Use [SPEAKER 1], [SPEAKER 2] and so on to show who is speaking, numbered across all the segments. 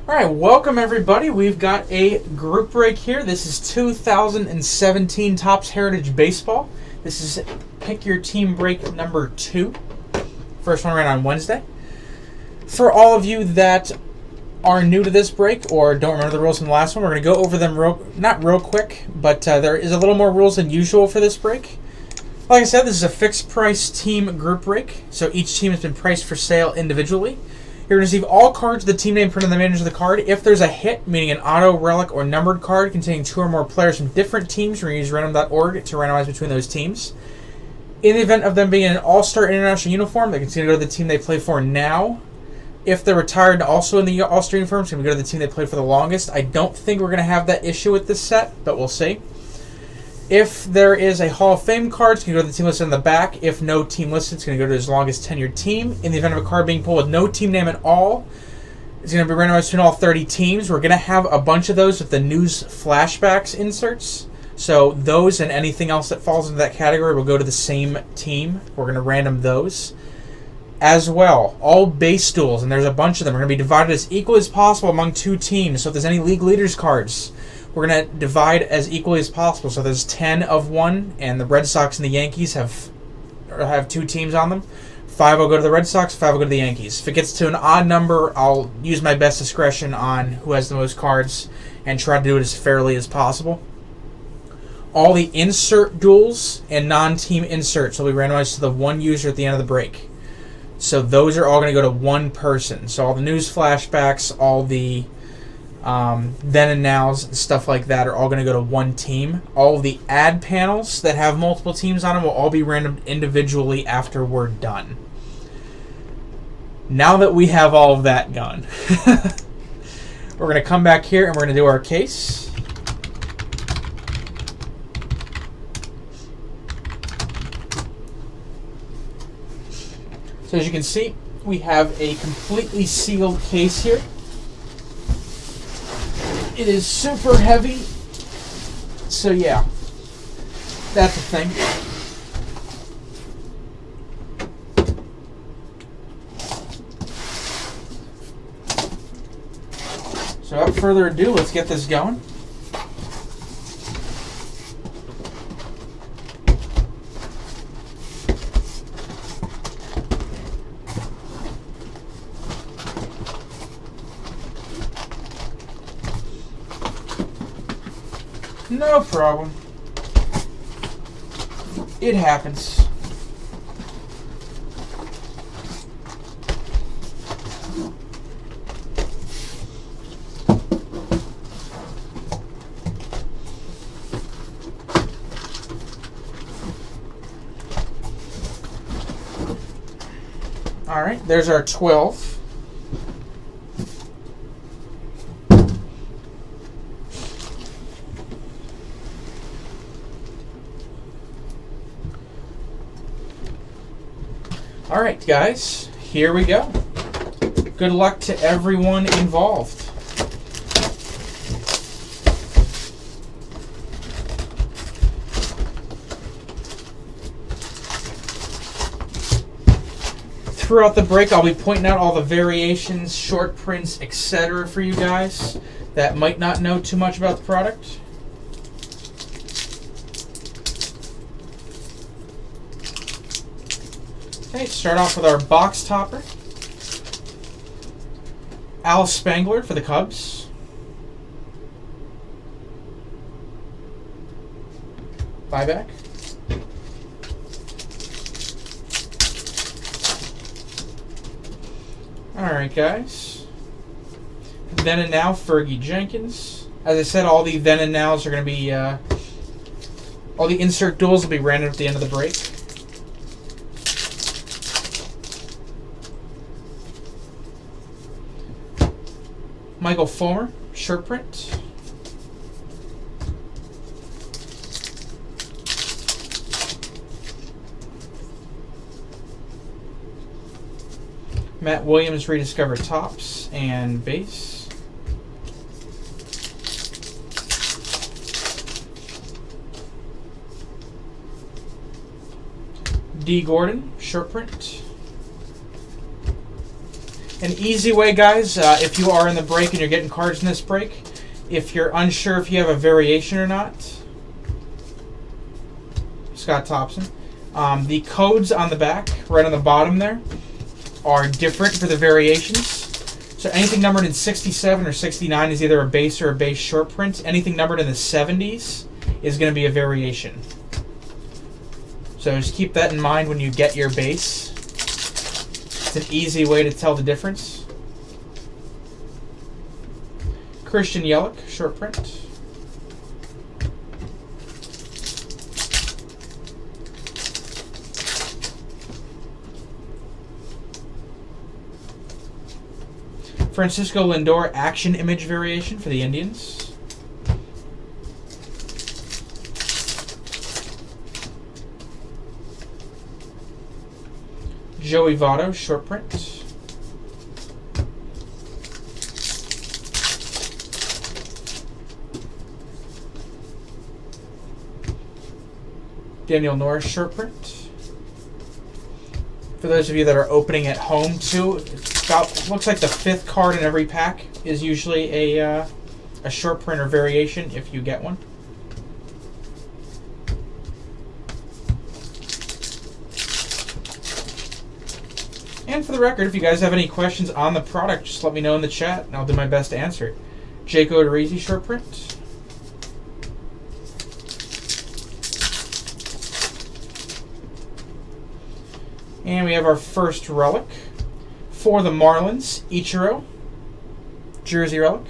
[SPEAKER 1] All right, welcome everybody. We've got a group break here. This is 2017 Topps Heritage Baseball. This is Pick Your Team break number 2. First one ran on Wednesday. For all of you that are new to this break or don't remember the rules from the last one, we're going to go over them not real quick, but there is a little more rules than usual for this break. Like I said, this is a fixed price team group break, so each team has been priced for sale individually. You're going to receive all cards with the team name printed on the manager of the card. If there's a hit, meaning an auto, relic, or numbered card containing 2 or more players from different teams, we're going to use random.org to randomize between those teams. In the event of them being in an All-Star International uniform, they continue to go to the team they play for now. If they're retired also in the All-Star uniform, it's going to go to the team they played for the longest. I don't think we're going to have that issue with this set, but we'll see. If there is a Hall of Fame card, it's going to go to the team listed on the back. If no team listed, it's going to go to his longest tenured team. In the event of a card being pulled with no team name at all, it's going to be randomized between all 30 teams. We're going to have a bunch of those with the news flashbacks inserts. So those and anything else that falls into that category will go to the same team. We're going to random those. As well, all base duels, and there's a bunch of them, are going to be divided as equally as possible among 2 teams. So if there's any league leaders cards, we're going to divide as equally as possible. So there's 10 of one, and the Red Sox and the Yankees have 2 teams on them. 5 will go to the Red Sox, 5 will go to the Yankees. If it gets to an odd number, I'll use my best discretion on who has the most cards and try to do it as fairly as possible. All the insert duels and non-team inserts will be randomized to the one user at the end of the break. So those are all going to go to one person. So all the news flashbacks, all the then and nows, and stuff like that are all going to go to one team. All of the ad panels that have multiple teams on them will all be randomed individually after we're done. Now that we have all of that done, we're going to come back here and we're going to do our case. So as you can see, we have a completely sealed case here. It is super heavy, so yeah, that's the thing. So without further ado, let's get this going. No problem. It happens. All right, there's our 12. All right, guys, here we go. Good luck to everyone involved. Throughout the break, I'll be pointing out all the variations, short prints, etc. for you guys that might not know too much about the product. Okay, start off with our box topper. Al Spangler for the Cubs. Buyback. Alright, guys. Then and now, Fergie Jenkins. As I said, all the then and nows are going to be, all the insert duels will be random at the end of the break. Michael Fulmer, shirt print. Matt Williams, rediscovered tops and base. D. Gordon, shirt print. An easy way, guys, if you are in the break and you're getting cards in this break, if you're unsure if you have a variation or not, Scott Thompson, the codes on the back, right on the bottom there, are different for the variations. So anything numbered in 67 or 69 is either a base or a base short print. Anything numbered in the 70s is going to be a variation. So just keep that in mind when you get your base. It's an easy way to tell the difference. Christian Yelich, short print. Francisco Lindor, action image variation for the Indians. Joey Votto, short print. Daniel Norris, short print. For those of you that are opening at home too, looks like the 5th card in every pack is usually a short print or variation if you get one. And for the record, if you guys have any questions on the product, just let me know in the chat and I'll do my best to answer it. Jake Odorizzi, short print. And we have our first relic for the Marlins, Ichiro, jersey relic.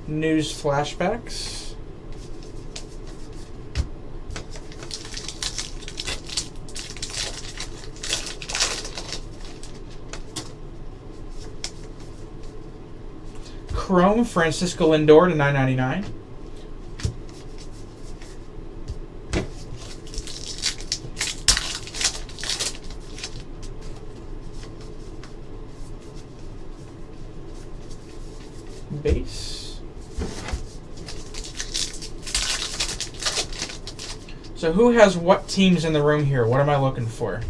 [SPEAKER 1] News flashbacks. Chrome, Francisco Lindor to 999. Base. So who has what teams in the room here? What am I looking for?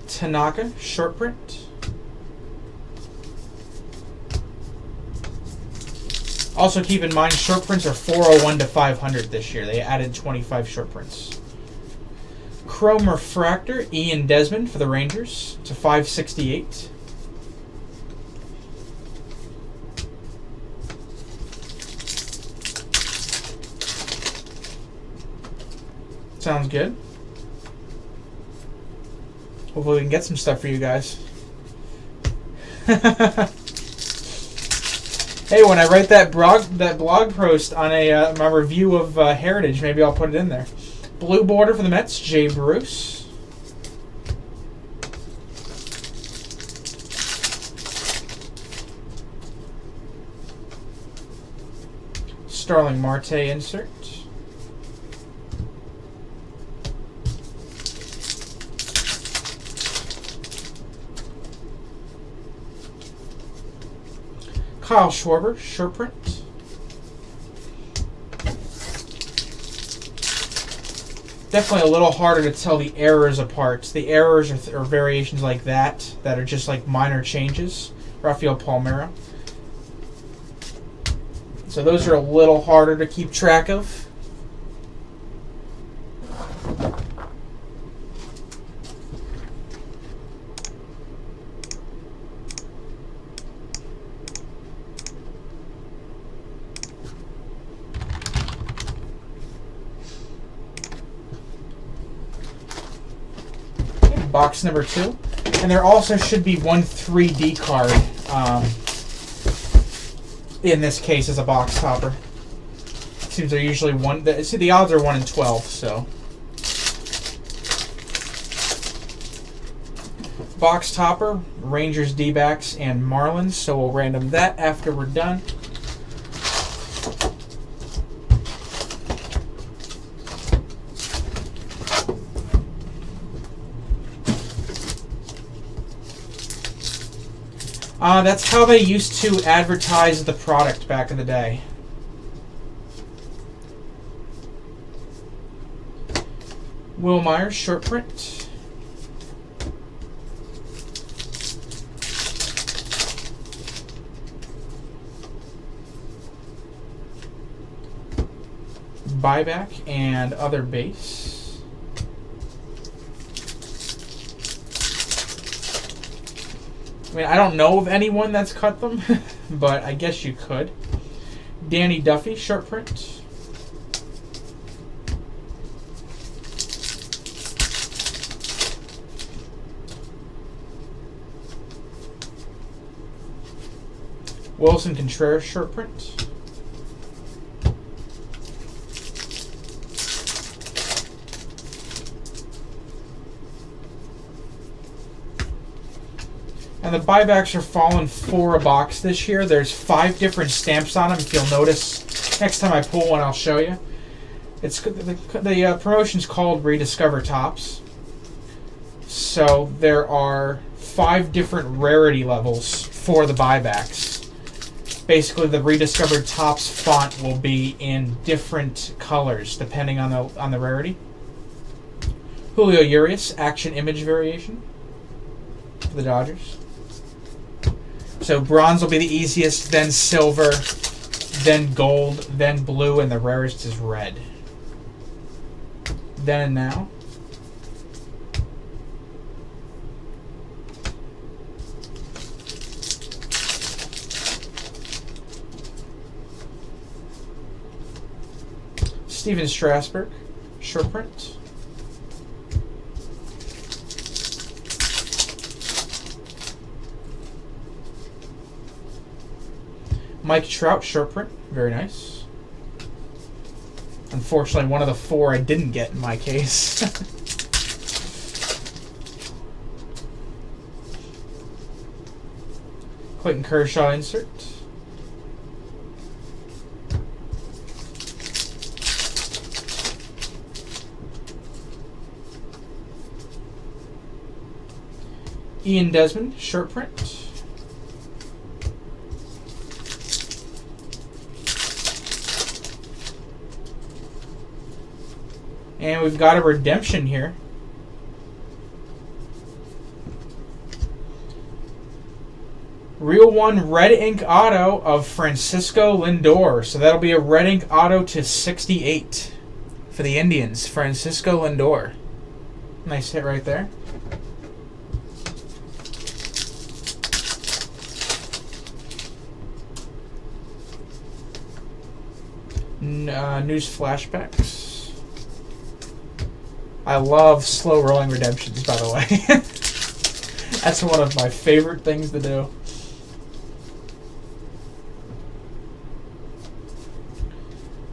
[SPEAKER 1] Tanaka, short print. Also keep in mind, short prints are 401 to 500 this year. They added 25 short prints. Chrome Refractor, Ian Desmond for the Rangers to 568. Sounds good. Hopefully we can get some stuff for you guys. Hey, when I write that blog post on my review of Heritage, maybe I'll put it in there. Blue border for the Mets, Jay Bruce. Starling Marte insert. Kyle Schwarber, short print. Definitely a little harder to tell the errors apart. The errors are variations like that are just like minor changes. Rafael Palmeiro. So those are a little harder to keep track of. Box number 2, and there also should be one 3D card in this case as a box topper. It seems they're usually see the odds are 1 in 12, so box topper, Rangers, D-backs, and Marlins. So we'll random that after we're done. That's how they used to advertise the product back in the day. Will Myers, short print. Buyback and other base. I mean, I don't know of anyone that's cut them, but I guess you could. Danny Duffy, short print. Wilson Contreras, short print. And the buybacks are falling for a box this year. There's 5 different stamps on them. If you'll notice, next time I pull one, I'll show you. It's the promotion's called Rediscover Topps. So there are 5 different rarity levels for the buybacks. Basically, the Rediscovered Topps font will be in different colors depending on the rarity. Julio Urias, action image variation for the Dodgers. So bronze will be the easiest, then silver, then gold, then blue, and the rarest is red. Then and now. Steven Strasburg, short print. Mike Trout, short print. Very nice. Unfortunately, one of the 4 I didn't get in my case. Clayton Kershaw insert. Ian Desmond, short print. And we've got a redemption here. Real One red ink auto of Francisco Lindor. So that'll be a red ink auto to 68 for the Indians. Francisco Lindor. Nice hit right there. News flashbacks. I love slow rolling redemptions, by the way. That's one of my favorite things to do.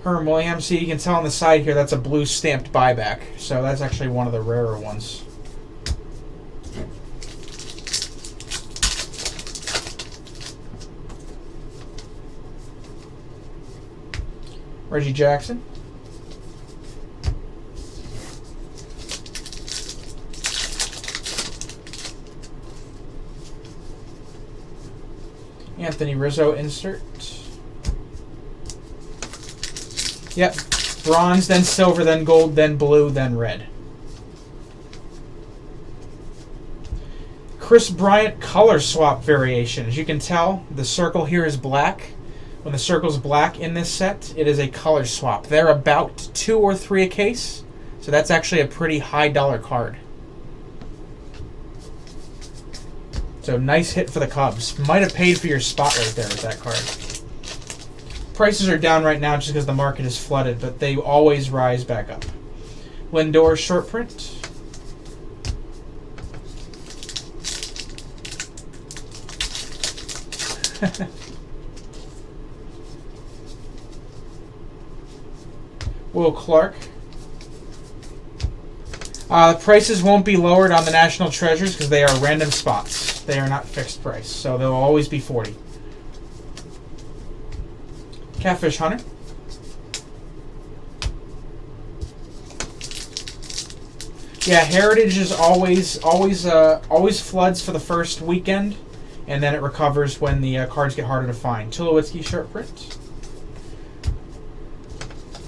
[SPEAKER 1] Herm Williams, see, you can tell on the side here that's a blue stamped buyback. So that's actually one of the rarer ones. Reggie Jackson. Anthony Rizzo insert. Yep. Bronze, then silver, then gold, then blue, then red. Chris Bryant color swap variation. As you can tell, the circle here is black. When the circle's black in this set, it is a color swap. They're about $2 or $3 a case, so that's actually a pretty high dollar card. So nice hit for the Cubs. Might have paid for your spot right there with that card. Prices are down right now just because the market is flooded, but they always rise back up. Lindor short print. Will Clark. The prices won't be lowered on the National Treasures because they are random spots. They are not fixed price, so they'll always be $40. Catfish Hunter. Yeah, Heritage is always floods for the first weekend, and then it recovers when the cards get harder to find. Tulowitzki short print.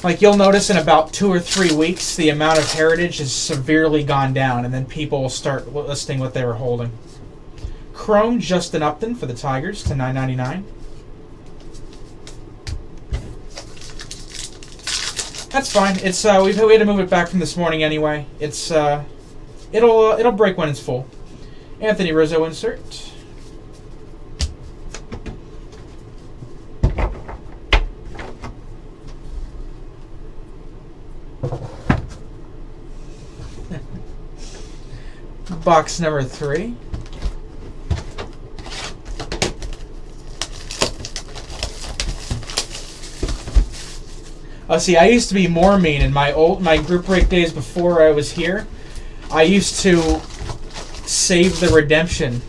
[SPEAKER 1] Like, you'll notice in about 2 or 3 weeks, the amount of heritage has severely gone down, and then people will start listing what they were holding. Chrome Justin Upton for the Tigers to $9.99. That's fine. It's we had to move it back from this morning anyway. It's it'll break when it's full. Anthony Rizzo insert. Box number 3. Oh, see, I used to be more mean in my group break days before I was here. I used to save the redemption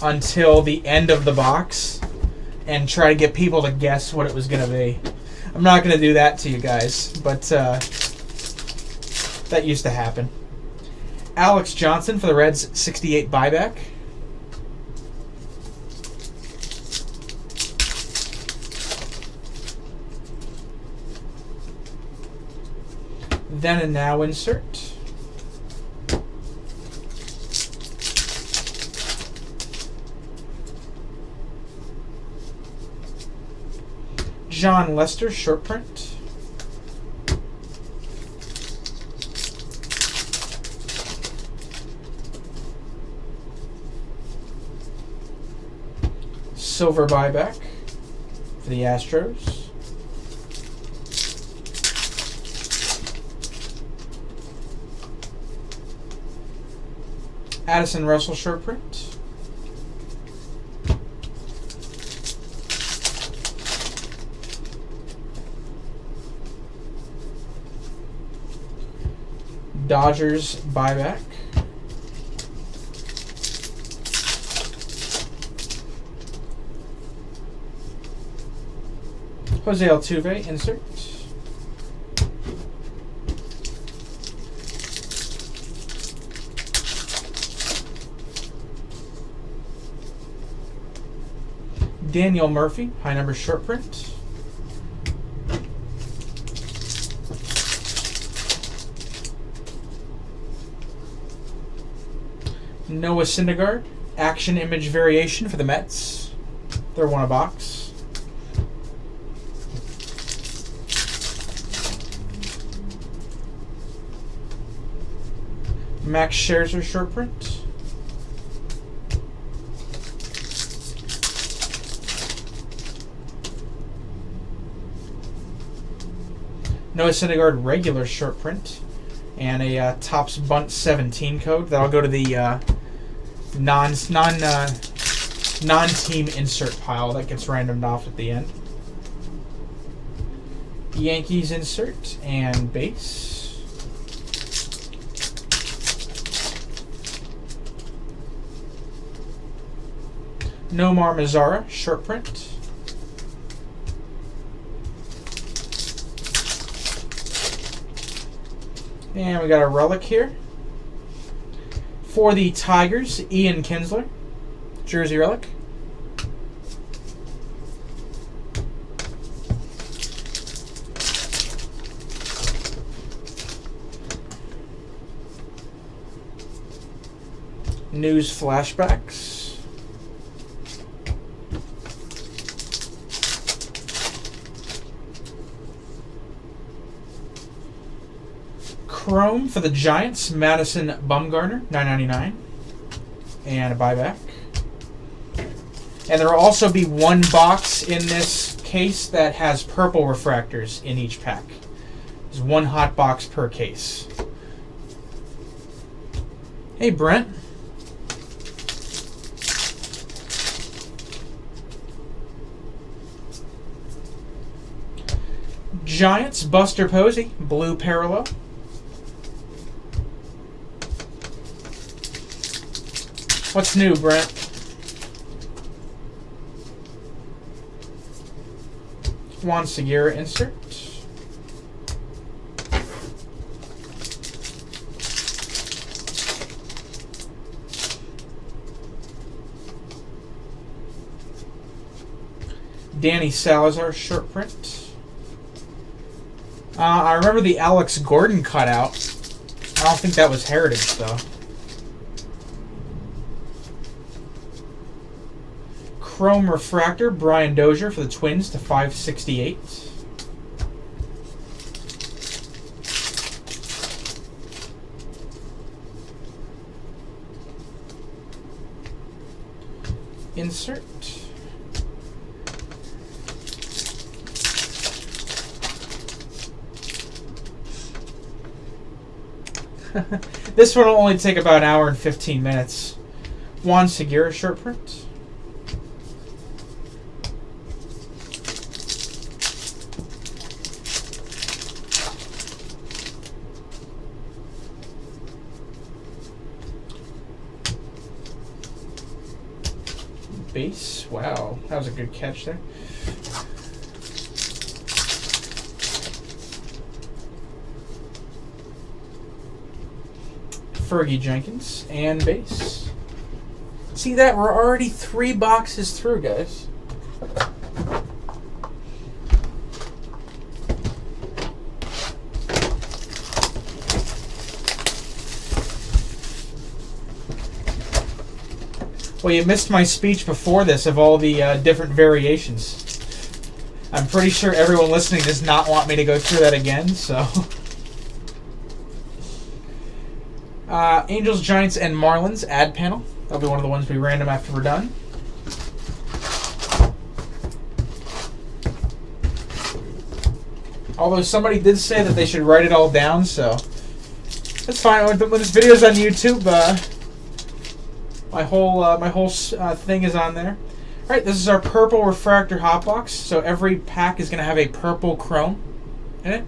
[SPEAKER 1] until the end of the box and try to get people to guess what it was going to be. I'm not going to do that to you guys, but that used to happen. Alex Johnson for the Reds, 68 buyback. Then and now insert. John Lester short print. Silver buyback for the Astros. Addison Russell short print. Dodgers buyback. Jose Altuve insert. Daniel Murphy, high number short print. Noah Syndergaard, action image variation for the Mets. They're one a box. Max Scherzer short print. Noah Syndergaard regular short print. And a Topps Bunt 17 code. That'll go to the non-team insert pile that gets randomed off at the end. Yankees insert and base. Nomar Mazara short print. And we got a relic here. For the Tigers, Ian Kinsler, jersey relic. News flashbacks. Chrome for the Giants, Madison Bumgarner, $9.99, and a buyback. And there will also be one box in this case that has purple refractors in each pack. There's one hot box per case. Hey, Brent. Giants, Buster Posey, blue parallel. What's new, Brent? Juan Segura insert. Danny Salazar short print. I remember the Alex Gordon cutout. I don't think that was Heritage, though. Chrome Refractor, Brian Dozier for the Twins to 568. Insert. This one will only take about an hour and 15 minutes. Juan Segura short print. Base. Wow, that was a good catch there. Fergie Jenkins and base. See that? We're already 3 boxes through, guys. Well, you missed my speech before this of all the different variations. I'm pretty sure everyone listening does not want me to go through that again, so... Angels, Giants, and Marlins ad panel. That'll be one of the ones we random after we're done. Although somebody did say that they should write it all down, so... That's fine. When this video's on YouTube, my whole thing is on there. All right, this is our purple refractor hot box. So every pack is going to have a purple chrome in it.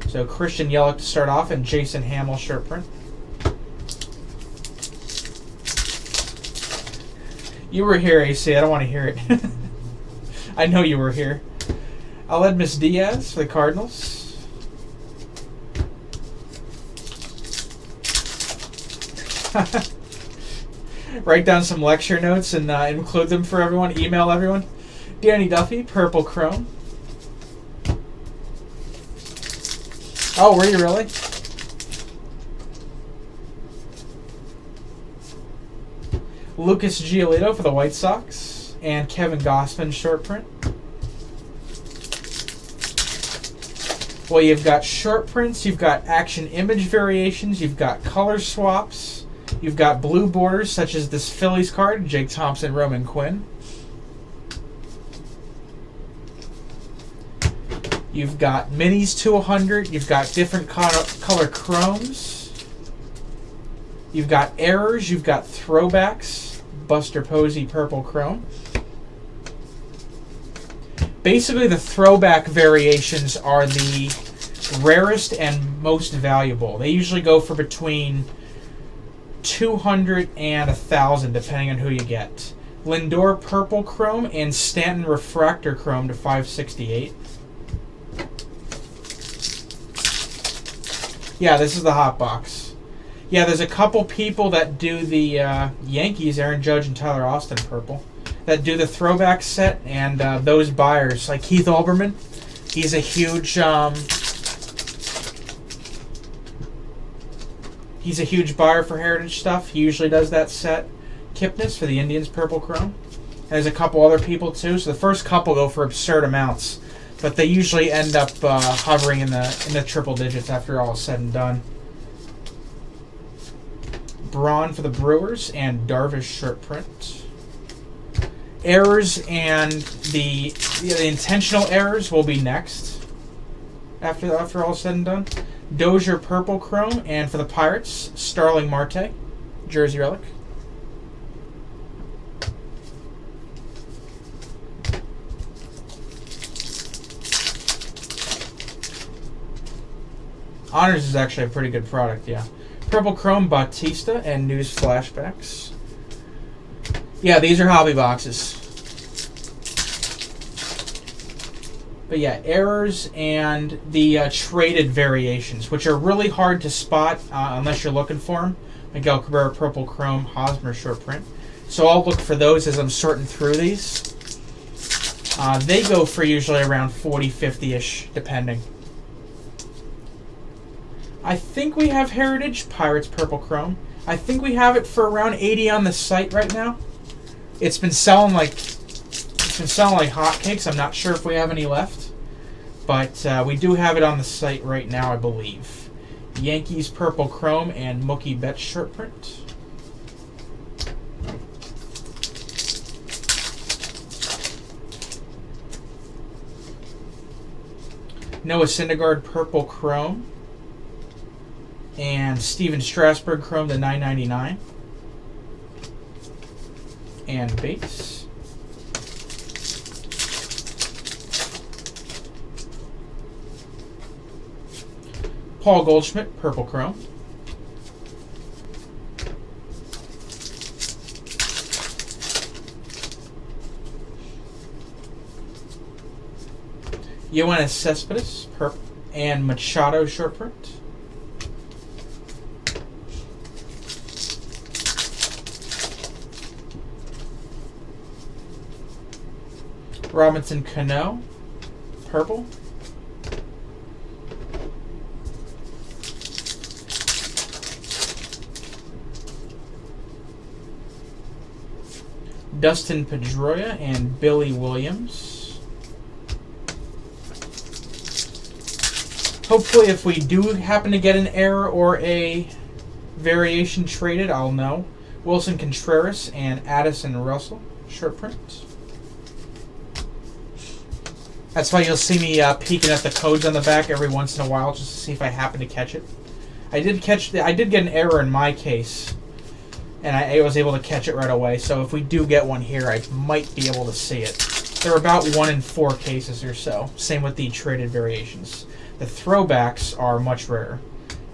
[SPEAKER 1] So Christian Yelich to start off, and Jason Hamill short print. You were here, AC. I don't want to hear it. I know you were here. Aledmus Diaz for the Cardinals. Write down some lecture notes and include them for everyone. Email everyone. Danny Duffy, purple chrome. Oh, were you really? Lucas Giolito for the White Sox. And Kevin Gossman short print. Well, you've got short prints, you've got action image variations, you've got color swaps, you've got blue borders such as this Phillies card, Jake Thompson, Roman Quinn. You've got minis to 100, you've got different color chromes. You've got errors, you've got throwbacks, Buster Posey purple chrome. Basically, the throwback variations are the rarest and most valuable. They usually go for between 200 and 1,000, depending on who you get. Lindor purple chrome and Stanton refractor chrome to 568. Yeah, this is the hot box. Yeah, there's a couple people that do the Yankees, Aaron Judge and Tyler Austin purple, that do the throwback set, and those buyers, like Keith Olbermann, he's a huge buyer for Heritage stuff. He usually does that set. Kipnis for the Indians purple chrome. And there's a couple other people too. So the first couple go for absurd amounts, but they usually end up hovering in the triple digits after all is said and done. Braun for the Brewers and Darvish short print. Errors and the intentional errors will be next after all is said and done. Dozier purple chrome, and for the Pirates, Starling Marte, jersey relic. Honors is actually a pretty good product, yeah. Purple chrome, Bautista, and news flashbacks. Yeah, these are hobby boxes. But yeah, errors and the traded variations, which are really hard to spot unless you're looking for them. Miguel Cabrera, purple chrome, Hosmer short print. So I'll look for those as I'm sorting through these. They go for usually around 40, 50-ish, depending. I think we have Heritage, Pirates Purple Chrome. I think we have it for around 80 on the site right now. It's been selling like hotcakes. I'm not sure if we have any left, but we do have it on the site right now, I believe. Yankees Purple Chrome and Mookie Betts short print. Noah Syndergaard Purple Chrome and Steven Strasburg Chrome to 9.99 and base. Paul Goldschmidt Purple Chrome. Yoenis Cespedes purple and Machado short print. Robinson Cano purple. Dustin Pedroia and Billy Williams. Hopefully, if we do happen to get an error or a variation traded, I'll know. Wilson Contreras and Addison Russell short print. That's why you'll see me peeking at the codes on the back every once in a while, just to see if I happen to catch it. I did get an error in my case, and I was able to catch it right away. So if we do get one here, I might be able to see it. They're about 1 in 4 cases or so. Same with the traded variations. The throwbacks are much rarer.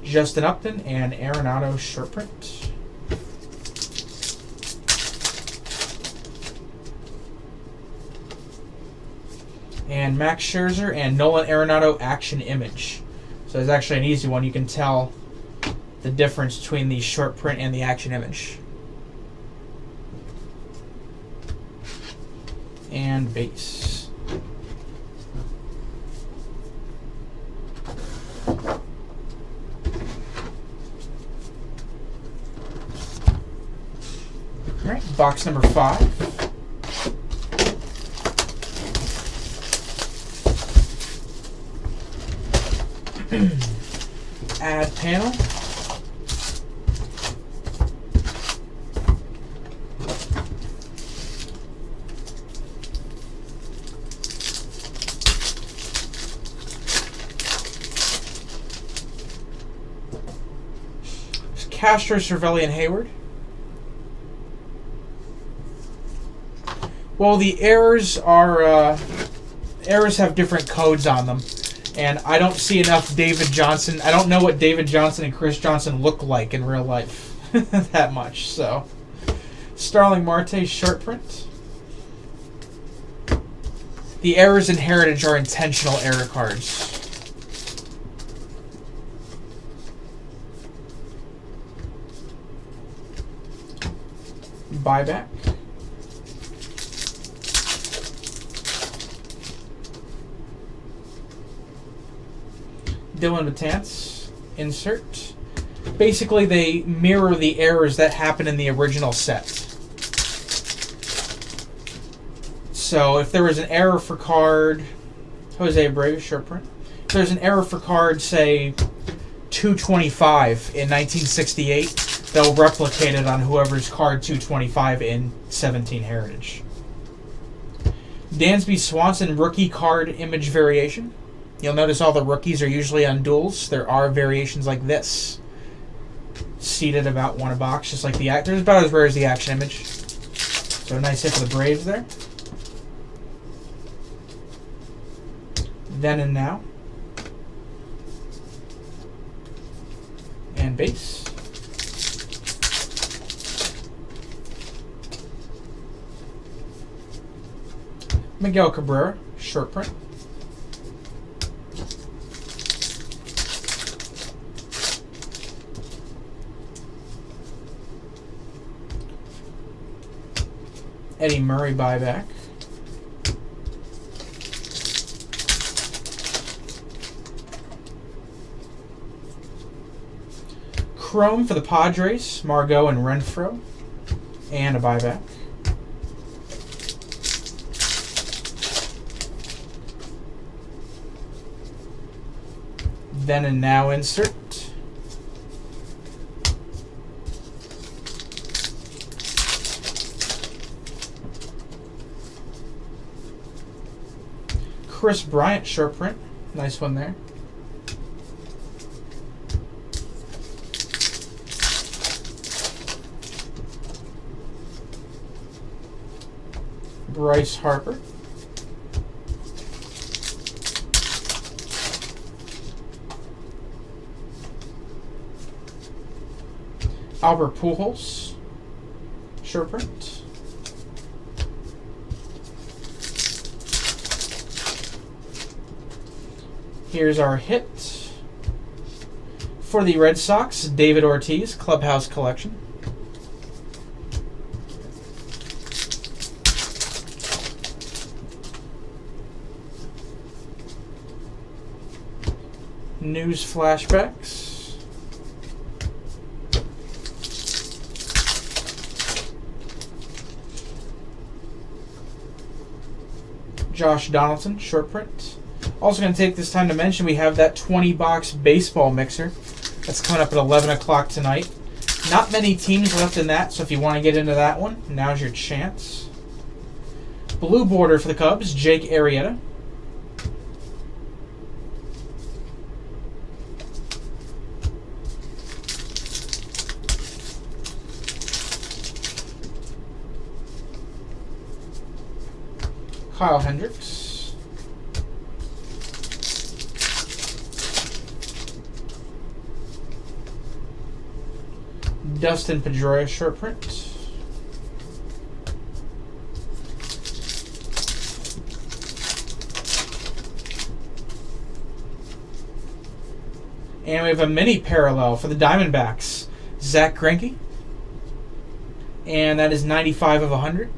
[SPEAKER 1] Justin Upton and Arenado short print. And Max Scherzer and Nolan Arenado action image. So it's actually an easy one. You can tell the difference between the short print and the action image. And base. Alright, box number 5. Add panel. Castro, Cervelli, and Hayward. Well, the errors are errors have different codes on them, and I don't see enough David Johnson. I don't know what David Johnson and Chris Johnson look like in real life that much. So, Starling Marte short print. The errors in Heritage are intentional error cards. Buyback. Dylan Betances, insert. Basically, they mirror the errors that happen in the original set. So, if there was an error for card, Jose Abreu, short print. If there's an error for card, say, 225 in 1968, they'll replicate it on whoever's card 225 in 17 Heritage. Dansby Swanson rookie card image variation. You'll notice all the rookies are usually on duals. There are variations like this, seated about 1 a box, just like the act. They're about as rare as the action image. So a nice hit for the Braves there. Then and now. And base. Miguel Cabrera, short print. Eddie Murray buyback. Chrome for the Padres, Margot and Renfro, and a buyback. Then and now insert. Chris Bryant short print. Nice one there. Bryce Harper. Albert Pujols short print. Here's our hit for the Red Sox, David Ortiz, Clubhouse Collection. News flashbacks. Josh Donaldson, short print. Also going to take this time to mention we have that 20-box baseball mixer. That's coming up at 11 o'clock tonight. Not many teams left in that, so if you want to get into that one, now's your chance. Blue border for the Cubs, Jake Arrieta. Kyle Hendricks. Dustin Pedroia short print. And we have a mini parallel for the Diamondbacks, Zach Greinke. And that is 95 of 100.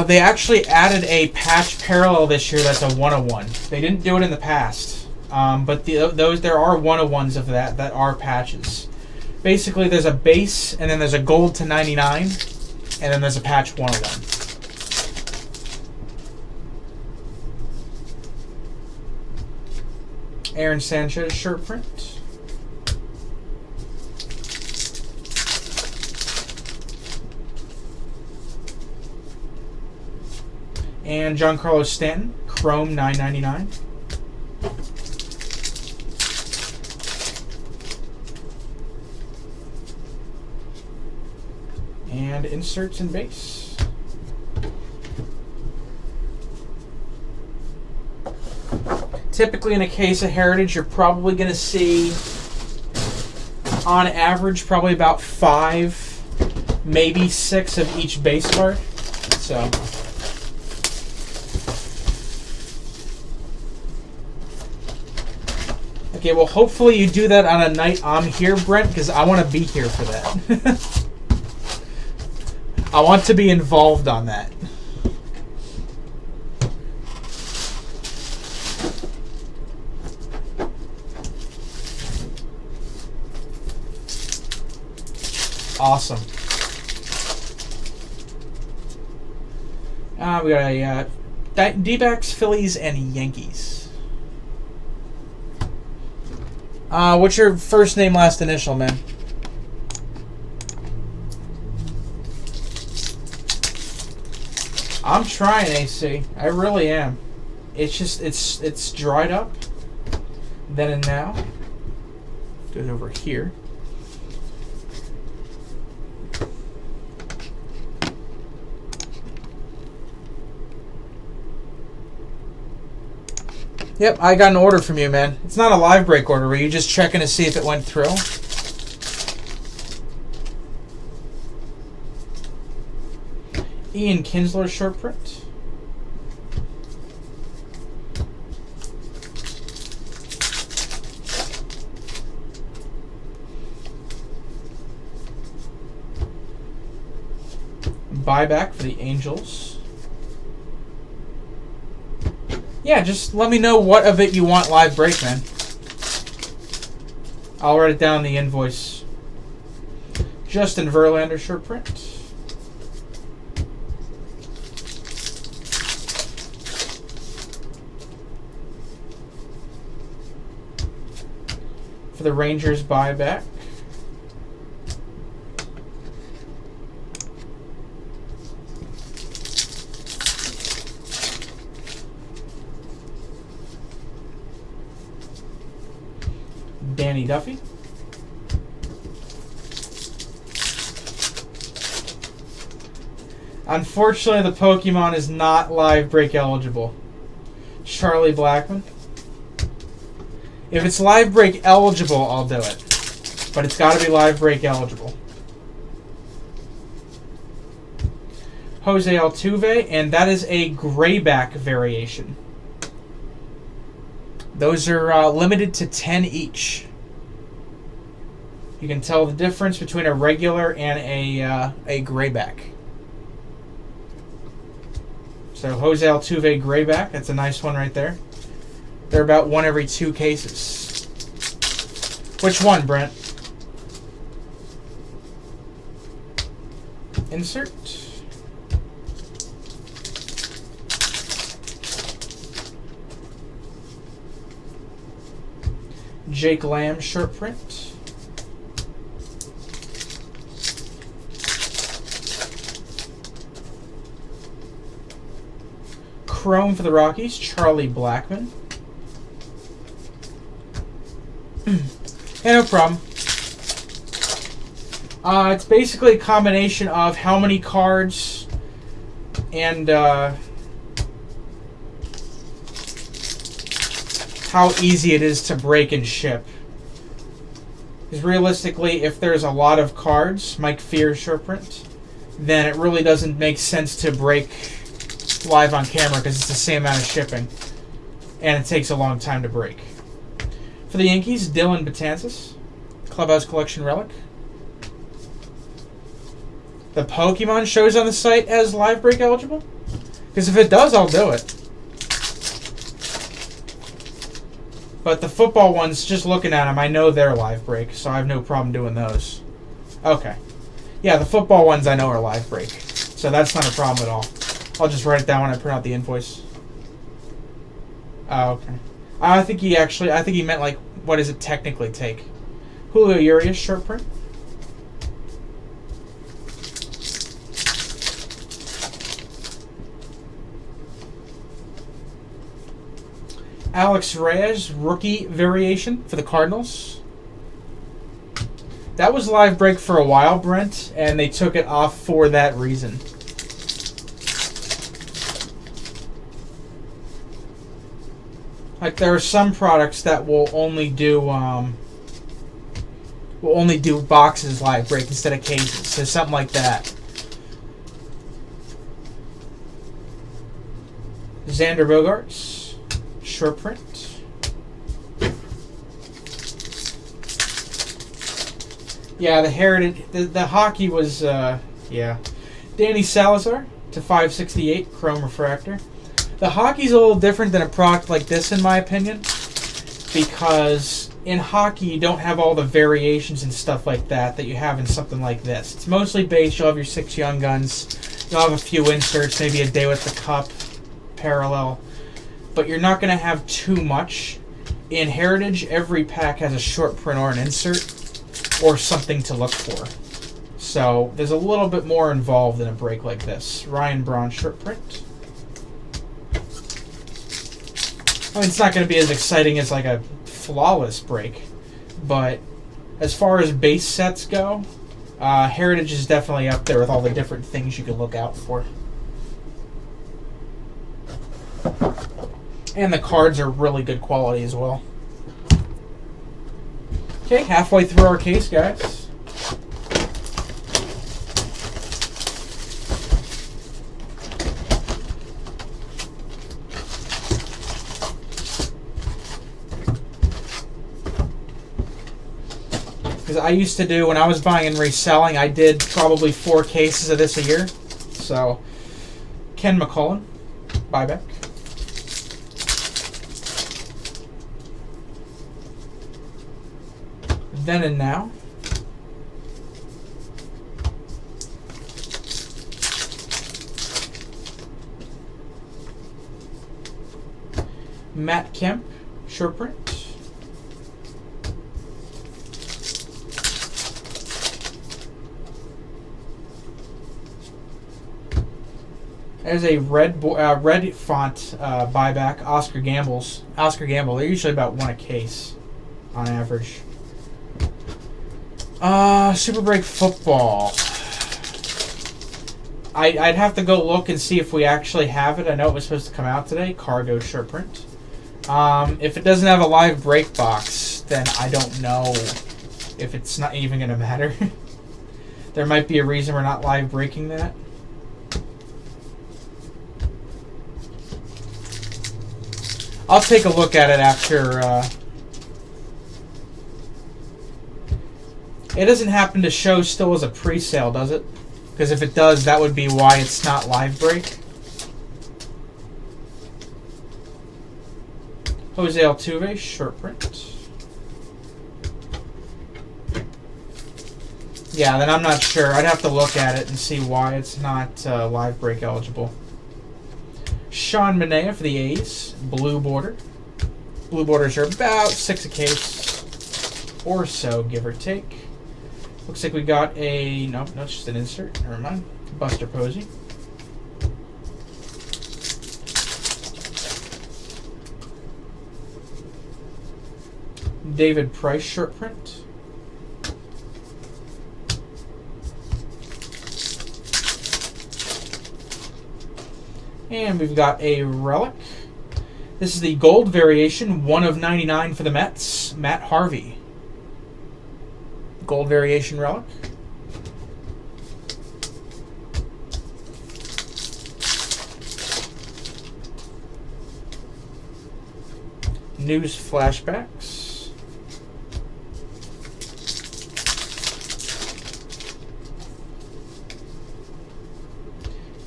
[SPEAKER 1] They actually added a patch parallel this year that's a 1/1. They didn't do it in the past, but there are 1/1s of that are patches. Basically, there's a base, and then there's a gold to 99, and then there's a patch 1/1. Aaron Sanchez shirt print. And Giancarlo Stanton, Chrome $9.99. And inserts and base. Typically in a case of Heritage, you're probably going to see, on average, probably about 5, maybe 6 of each base card. So... Okay, well, hopefully you do that on a night I'm here, Brent, because I want to be here for that. I want to be involved on that. Awesome. We got a D-backs, Phillies, and Yankees. What's your first name, last initial, man? I'm trying, AC. I really am. It's just, it's dried up. Then and now. Goes over here. Yep, I got an order from you, man. It's not a live break order. Were you just checking to see if it went through? Ian Kinsler short print. Buyback for the Angels. Yeah, just let me know what of it you want live break, man. I'll write it down in the invoice. Justin Verlander short print. For the Rangers buyback. Danny Duffy. Unfortunately, the Pokemon is not live break eligible. Charlie Blackmon. If it's live break eligible, I'll do it. But it's got to be live break eligible. Jose Altuve, and that is a grayback variation. Those are limited to 10 each. You can tell the difference between a regular and a grayback. So Jose Altuve grayback, that's a nice one right there. They're about 1 every 2 cases. Which one, Brent? Insert. Jake Lamb short print. Chrome for the Rockies, Charlie Blackmon. Yeah, no problem. It's basically a combination of how many cards and how easy it is to break and ship. Because realistically, if there's a lot of cards, Mike Fear short print, then it really doesn't make sense to break live on camera because it's the same amount of shipping. And it takes a long time to break. For the Yankees, Dylan Betances, Clubhouse Collection Relic. The Pokemon shows on the site as live break eligible? Because if it does, I'll do it. But the football ones, just looking at them, I know they're live break, so I have no problem doing those. Okay. Yeah, the football ones I know are live break. So that's not a problem at all. I'll just write it down when I print out the invoice. Oh, okay. I think he meant like, what does it technically take? Julio Urias short print. Alex Reyes rookie variation for the Cardinals. That was live break for a while, Brent, and they took it off for that reason. Like there are some products that will only do boxes live break instead of cases, so something like that. Xander Bogaerts, short print. Yeah, the Heritage, the hockey was yeah. Danny Salazar to 568 chrome refractor. The hockey's a little different than a product like this, in my opinion, because in hockey you don't have all the variations and stuff like that you have in something like this. It's mostly base. You'll have your 6 Young Guns. You'll have a few inserts, maybe a Day with the Cup, parallel. But you're not going to have too much. In Heritage, every pack has a short print or an insert or something to look for. So there's a little bit more involved in a break like this. Ryan Braun short print. I mean, it's not going to be as exciting as like a flawless break, but as far as base sets go, Heritage is definitely up there with all the different things you can look out for. And the cards are really good quality as well. Okay, halfway through our case, guys. Because I used to do, when I was buying and reselling, I did probably 4 cases of this a year. So, Ken McCullen, buyback. Then and Now. Matt Kemp, short print. There's a red font buyback. Oscar Gamble. They're usually about one a case on average. Super Break Football. I'd have to go look and see if we actually have it. I know it was supposed to come out today. Cargo short print. If it doesn't have a live break box, then I don't know if it's not even going to matter. There might be a reason we're not live breaking that. I'll take a look at it after. It doesn't happen to show still as a pre-sale, does it? Because if it does, that would be why it's not live break. Jose Altuve, short print. Yeah, then I'm not sure. I'd have to look at it and see why it's not live break eligible. Sean Manaea for the A's, blue border. Blue borders are about 6 a case or so, give or take. Looks like we got a... Nope, that's just an insert. Never mind. Buster Posey. David Price, short print. And we've got a relic. This is the gold variation, 1/99 for the Mets. Matt Harvey. Gold variation relic. News flashbacks.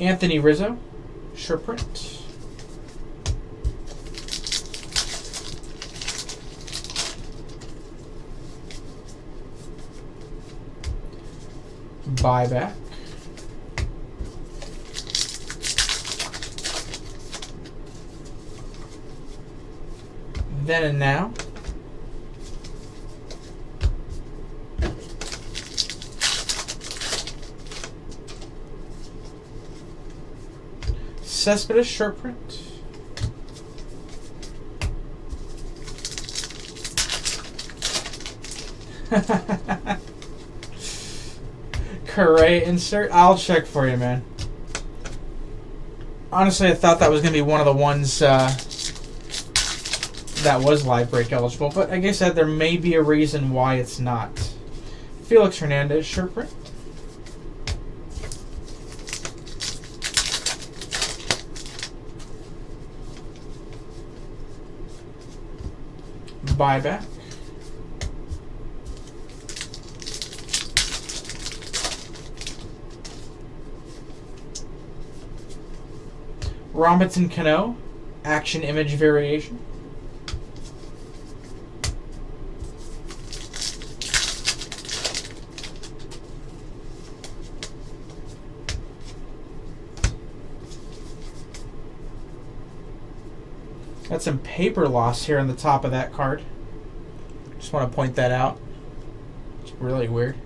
[SPEAKER 1] Anthony Rizzo, short print. Buyback. Then and Now. Cespedes short print. Correa insert. I'll check for you, man. Honestly, I thought that was going to be one of the ones that was live break eligible, but like I said, there may be a reason why it's not. Felix Hernandez short print. Buyback. Robinson Cano, action image variation. Got some paper loss here on the top of that card. Just want to point that out. It's really weird.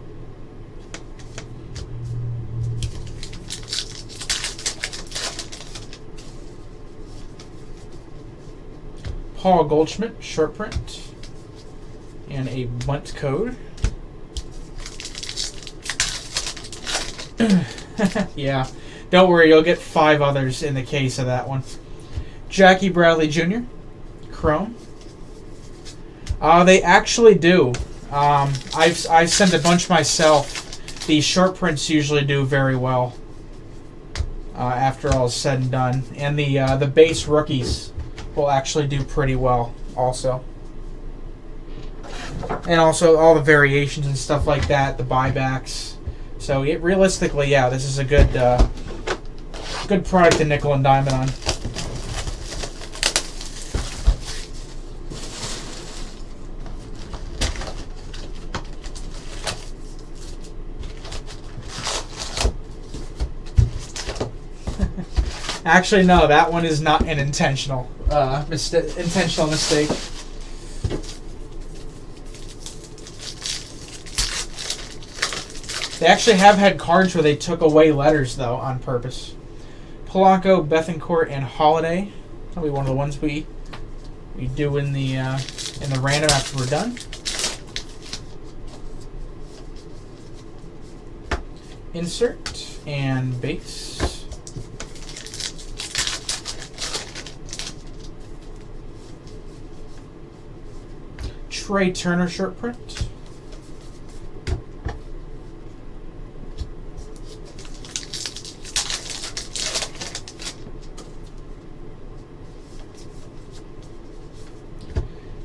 [SPEAKER 1] Paul Goldschmidt, short print. And a bunt code. Yeah, don't worry, you'll get 5 others in the case of that one. Jackie Bradley Jr., chrome. They actually do. I've sent a bunch myself. The short prints usually do very well after all is said and done, and the base rookies will actually do pretty well also. And also all the variations and stuff like that, the buybacks. So realistically, yeah, this is a good good product to nickel and dime it on. Actually, no, that one is not an intentional mistake. They actually have had cards where they took away letters, though, on purpose. Polanco, Bethancourt, and Holiday. That'll be one of the ones we do in the random after we're done. Insert and base. Trey Turner short print.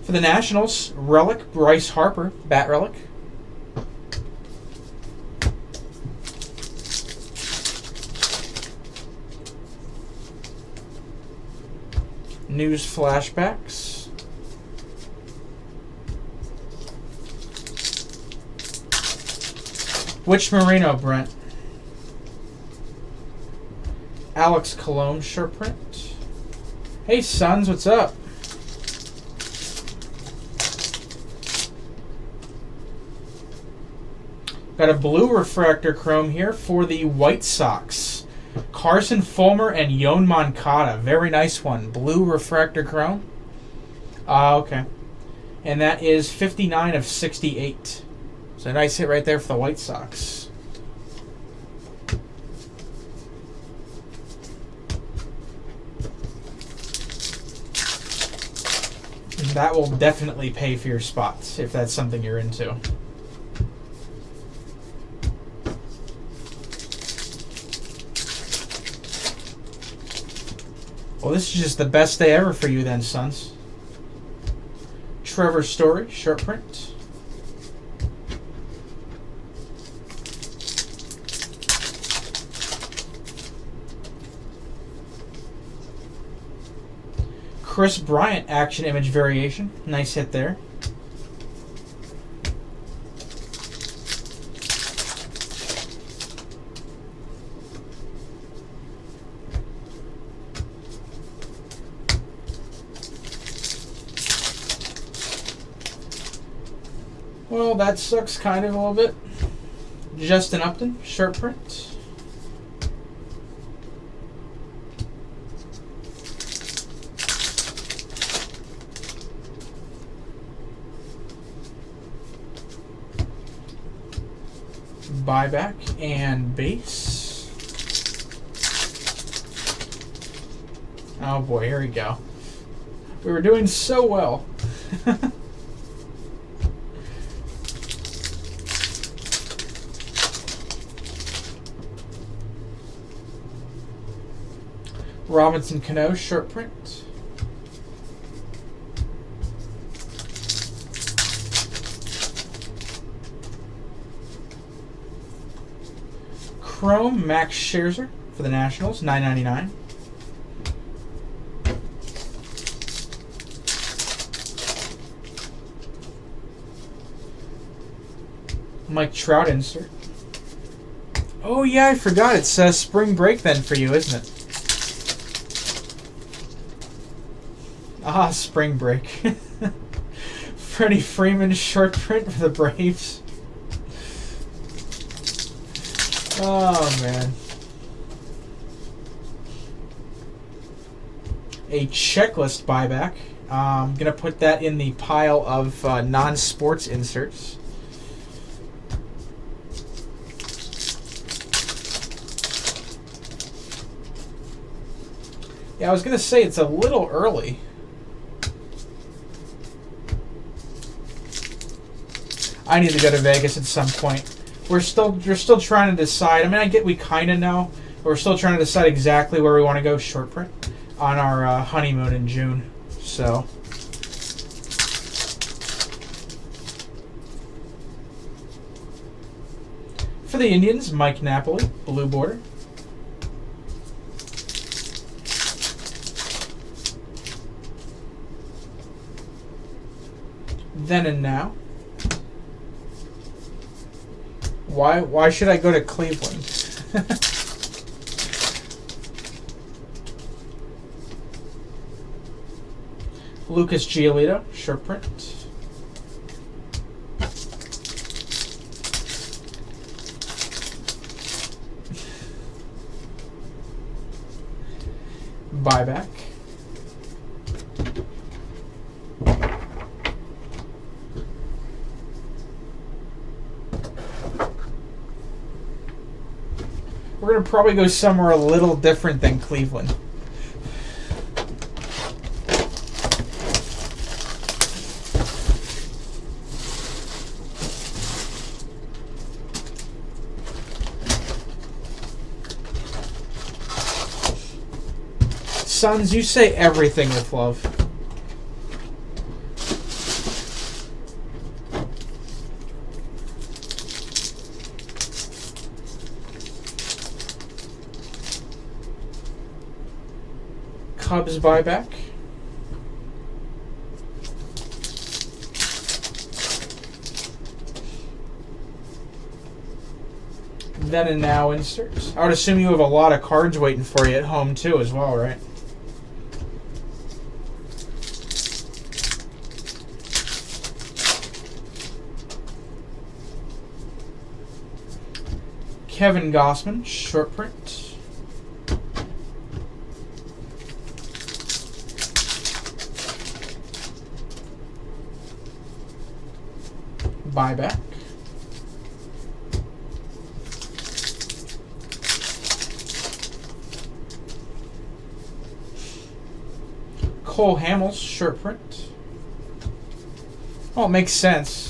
[SPEAKER 1] For the Nationals, relic, Bryce Harper, bat relic. News flashbacks. Which Marino, Brent? Alex Colomb short print. Hey, Sons, what's up? Got a blue refractor chrome here for the White Sox. Carson Fulmer and Yoan Moncada. Very nice one. Blue refractor chrome. Okay. And that is 59 of 68. So a nice hit right there for the White Sox. And that will definitely pay for your spots if that's something you're into. Well, this is just the best day ever for you then, Sons. Trevor Story, short print. Chris Bryant, action image variation. Nice hit there. Well, that sucks kind of a little bit. Justin Upton, short print. Buyback and base. Oh boy, here we go. We were doing so well. Robinson Cano, short print. Chrome, Max Scherzer for the Nationals, $9.99. Mike Trout insert. Oh yeah, I forgot. It's spring break then for you, isn't it? Ah, spring break. Freddie Freeman short print for the Braves. Oh, man. A checklist buyback. I'm going to put that in the pile of non-sports inserts. Yeah, I was going to say it's a little early. I need to go to Vegas at some point. We're still trying to decide. I mean, I get we kind of know, but we're still trying to decide exactly where we want to go short print on our honeymoon in June. So, for the Indians, Mike Napoli, blue border. Then and now. Why should I go to Cleveland? Lucas Giolito, short print. Buyback. We're going to probably go somewhere a little different than Cleveland. Sons, you say everything with love. Cubs buyback. Then and now inserts. I would assume you have a lot of cards waiting for you at home too as well, right? Kevin Gossman, short print. Buyback. Cole Hamels, short print. Oh, it makes sense.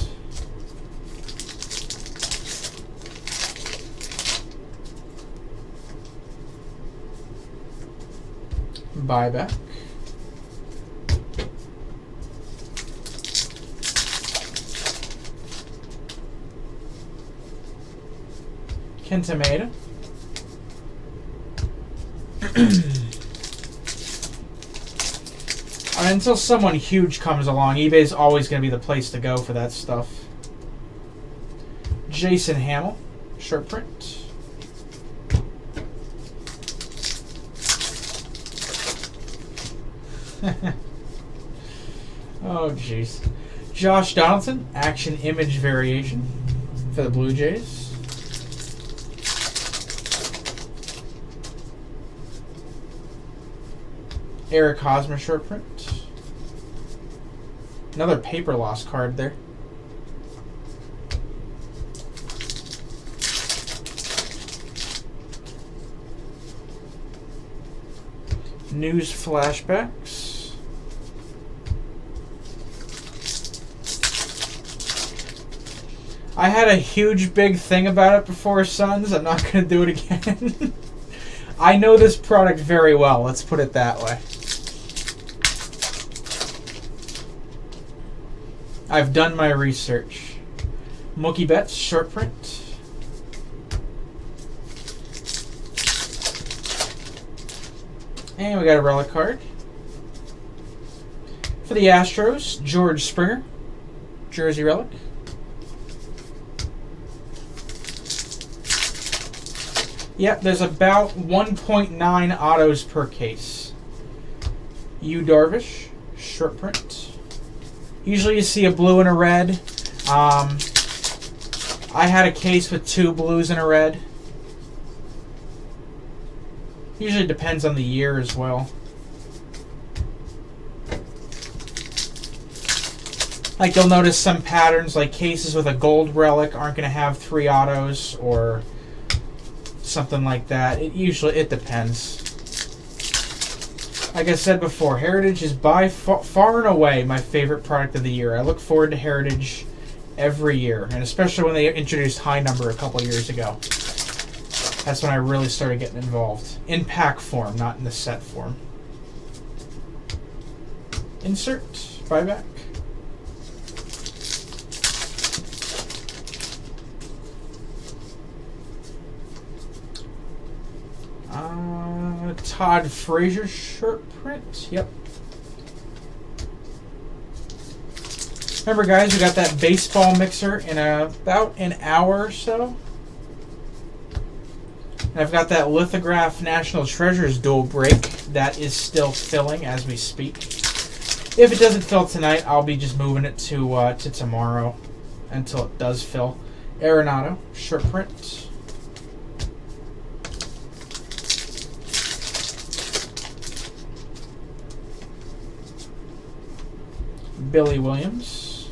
[SPEAKER 1] Buyback. Kentameda. Until someone huge comes along, eBay's always going to be the place to go for that stuff. Jason Hamill, short print. Oh, jeez. Josh Donaldson, action image variation for the Blue Jays. Eric Hosmer, short print. Another paper loss card there. News flashbacks. I had a huge big thing about it before, Sons. I'm not going to do it again. I know this product very well, let's put it that way. I've done my research. Mookie Betts, short print. And we got a relic card. For the Astros, George Springer, jersey relic. Yep, there's about 1.9 autos per case. Yu Darvish, short print. Usually you see a blue and a red. I had a case with 2 blues and a red. Usually depends on the year as well. Like you'll notice some patterns, like cases with a gold relic aren't going to have 3 autos or something like that. It depends. Like I said before, Heritage is by far and away my favorite product of the year. I look forward to Heritage every year, and especially when they introduced High Number a couple years ago. That's when I really started getting involved. In pack form, not in the set form. Insert. Buyback. Todd Frazier short print. Yep. Remember, guys, we got that baseball mixer in about an hour or so. And I've got that lithograph National Treasures dual break that is still filling as we speak. If it doesn't fill tonight, I'll be just moving it to tomorrow until it does fill. Arenado, short print. Billy Williams.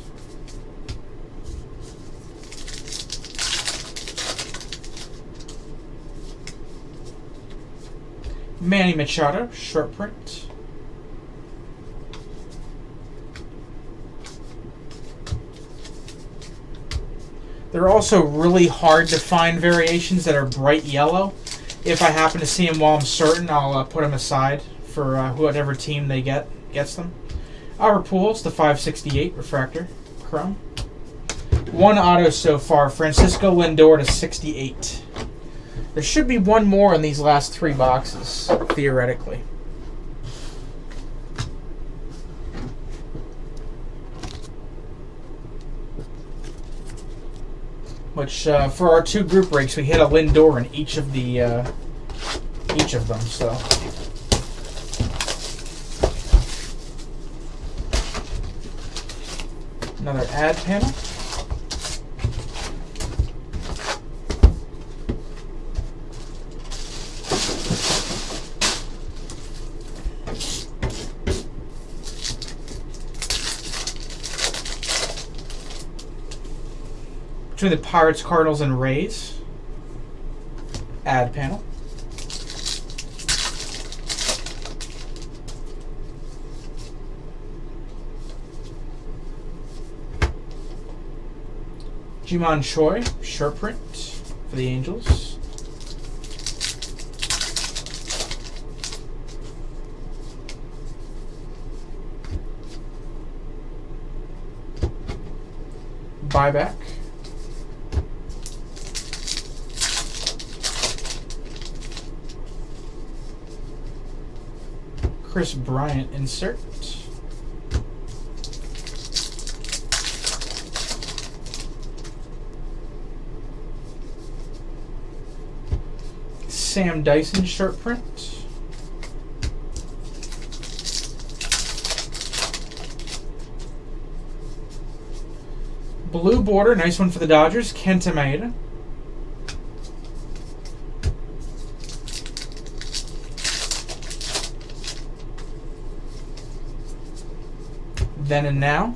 [SPEAKER 1] Manny Machado, short print. They're also really hard to find variations that are bright yellow. If I happen to see them while I'm sorting, I'll put them aside for whatever team they gets them. Albert Pujols, the 568 refractor chrome. One auto so far, Francisco Lindor to 68. There should be one more in these last 3 boxes, theoretically. Which, for our 2 group breaks, we hit a Lindor in each of them. So, another ad panel. Between the Pirates, Cardinals, and Rays. Ad panel. Jimon Choi, short print for the Angels. Buyback. Chris Bryant insert. Sam Dyson short print. Blue border, nice one for the Dodgers. Kenta Maeda. Then and Now.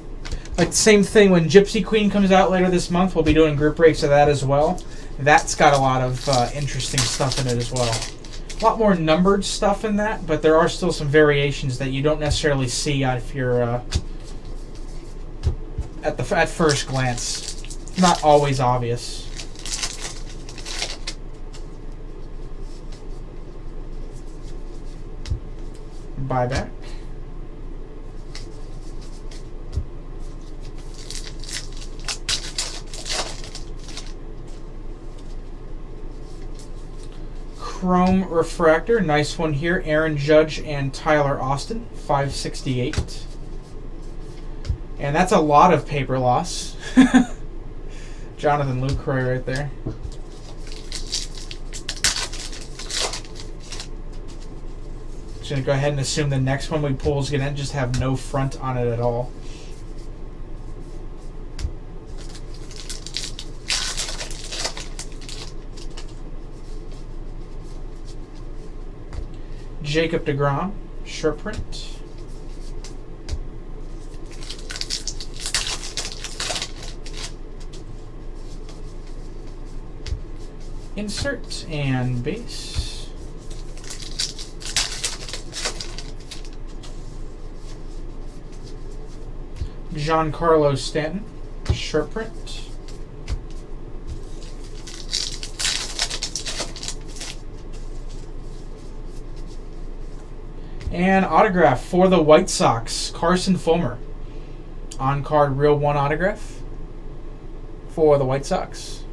[SPEAKER 1] Like, same thing when Gypsy Queen comes out later this month. We'll be doing group breaks of that as well. That's got a lot of interesting stuff in it as well. A lot more numbered stuff in that, but there are still some variations that you don't necessarily see if you're at first glance. Not always obvious. Buyback. Chrome refractor, nice one here. Aaron Judge and Tyler Austin, 568. And that's a lot of paper loss. Jonathan Lucroy right there. Just gonna go ahead and assume the next one we pull is gonna just have no front on it at all. Jacob deGrom, short print. Insert and base. Giancarlo Stanton, short print. And autograph for the White Sox, Carson Fulmer. On-card Real 1 autograph for the White Sox.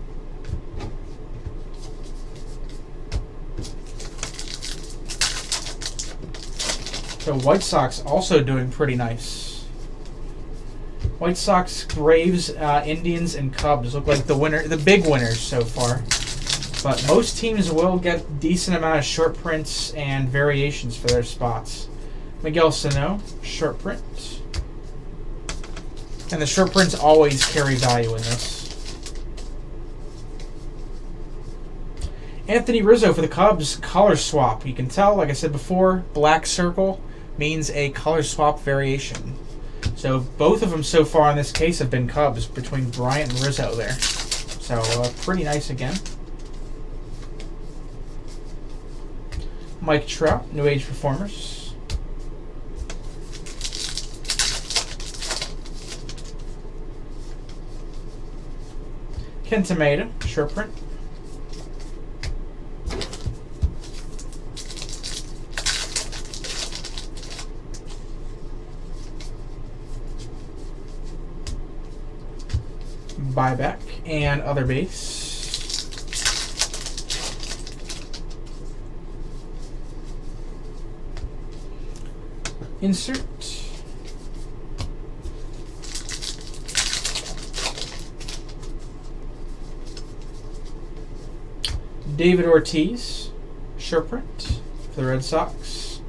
[SPEAKER 1] The White Sox also doing pretty nice. White Sox, Braves, Indians, and Cubs look like the big winners so far. But most teams will get a decent amount of short prints and variations for their spots. Miguel Sano, short print. And the short prints always carry value in this. Anthony Rizzo for the Cubs, color swap. You can tell, like I said before, black circle means a color swap variation. So both of them so far in this case have been Cubs, between Bryant and Rizzo there. So pretty nice again. Mike Trout, New Age Performers. Kenta Maeda, short print. Buyback and other base. Insert. David Ortiz, short print for the Red Sox.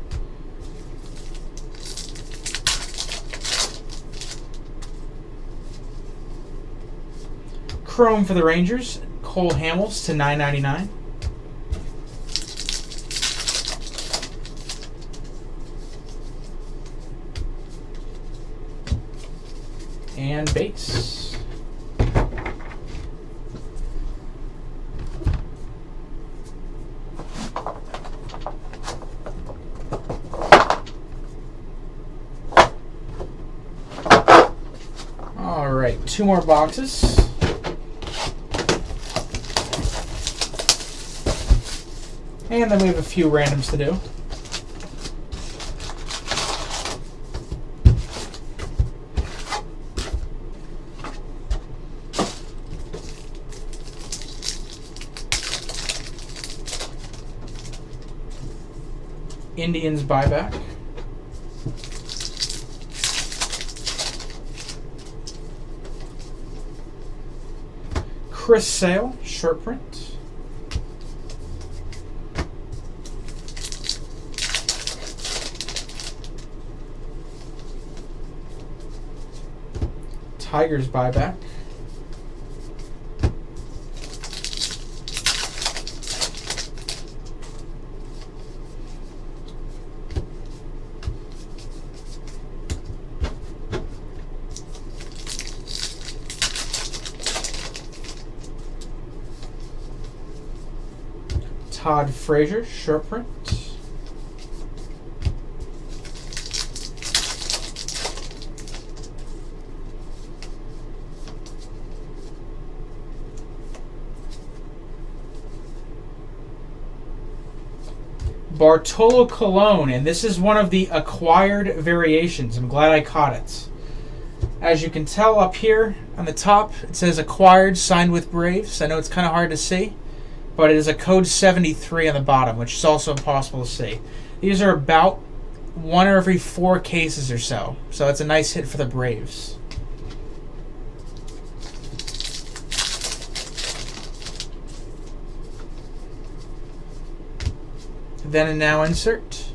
[SPEAKER 1] Chrome for the Rangers, Cole Hamels to $9.99. And base. All right, 2 more boxes. And then we have a few randoms to do. Indians buyback. Chris Sale, short print. Tigers buyback. Todd Frazier, short print. Bartolo Colon, and this is one of the acquired variations. I'm glad I caught it. As you can tell up here on the top, it says acquired, signed with Braves. I know it's kind of hard to see, but it is a code 73 on the bottom, which is also impossible to see. These are about 1 every 4 cases or so. So that's a nice hit for the Braves. Then and now insert.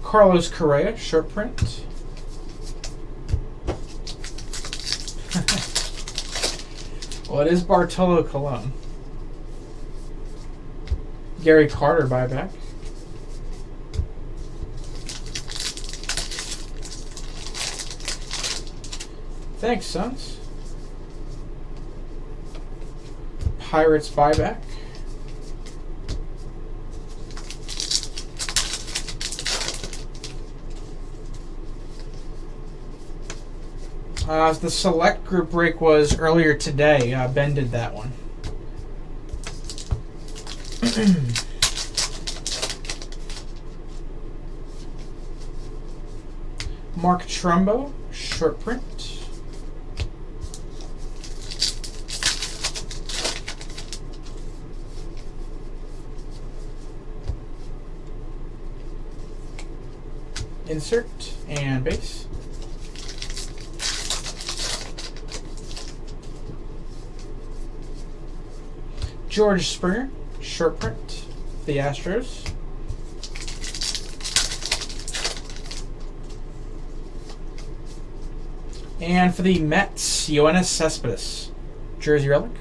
[SPEAKER 1] Carlos Correa, short print. Well, it is Bartolo Colon. Gary Carter buyback. Thanks, Sons. Pirates buyback. The select group break was earlier today. Ben did that one. Mark Trumbo, short print. Insert and base. George Springer, short print, the Astros. And for the Mets, Yoenis Cespedes, jersey relic.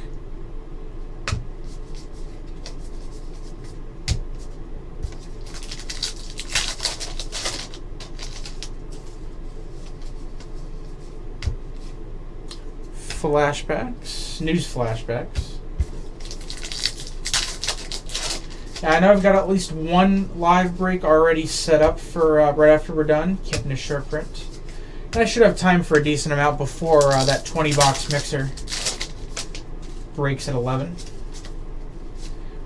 [SPEAKER 1] Flashbacks, news flashbacks. Now, I know I've got at least one live break already set up for right after we're done, keeping a short print. And I should have time for a decent amount before that 20-box mixer breaks at 11.